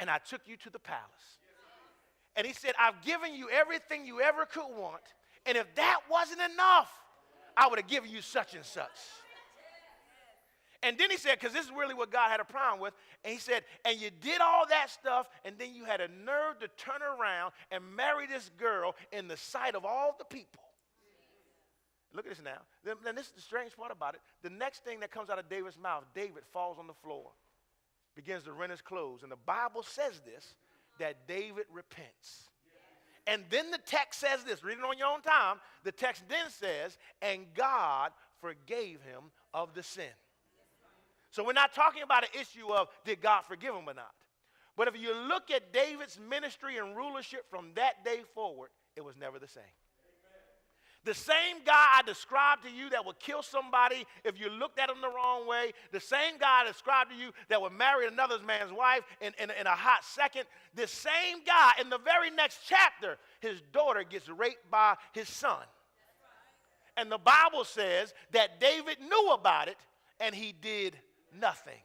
and I took you to the palace. And he said, I've given you everything you ever could want. And if that wasn't enough, I would have given you such and such. And then he said, because this is really what God had a problem with. And he said, and you did all that stuff, and then you had a nerve to turn around and marry this girl in the sight of all the people. Look at this now. Then this is the strange part about it. The next thing that comes out of David's mouth, David falls on the floor, begins to rend his clothes. And the Bible says this, that David repents. And then the text says this, read it on your own time. The text then says, and God forgave him of the sin. So we're not talking about an issue of did God forgive him or not. But if you look at David's ministry and rulership from that day forward, it was never the same. The same God I described to you that would kill somebody if you looked at him the wrong way, the same God I described to you that would marry another man's wife in a hot second, the same God, in the very next chapter, his daughter gets raped by his son. And the Bible says that David knew about it and he did nothing.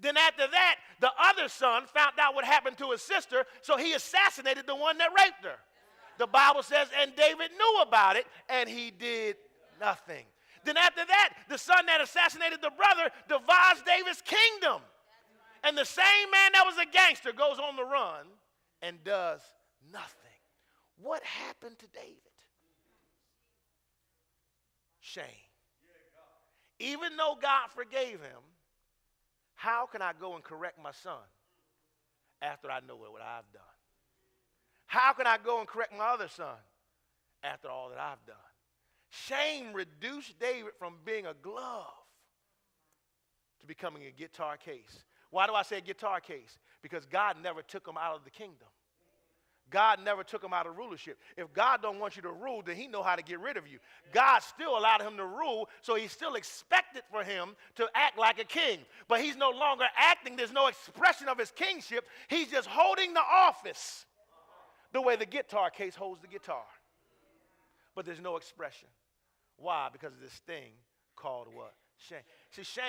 Then after that, the other son found out what happened to his sister, so he assassinated the one that raped her. The Bible says, and David knew about it, and he did nothing. Then after that, the son that assassinated the brother divides David's kingdom. And the same man that was a gangster goes on the run and does nothing. What happened to David? Shame. Even though God forgave him, how can I go and correct my son after I know what I've done? How can I go and correct my other son after all that I've done? Shame reduced David from being a glove to becoming a guitar case. Why do I say guitar case? Because God never took him out of the kingdom. God never took him out of rulership. If God don't want you to rule, then he know how to get rid of you. God still allowed him to rule, so he's still expected for him to act like a king. But he's no longer acting. There's no expression of his kingship. He's just holding the office the way the guitar case holds the guitar. But there's no expression. Why? Because of this thing called what? Shame. See, shame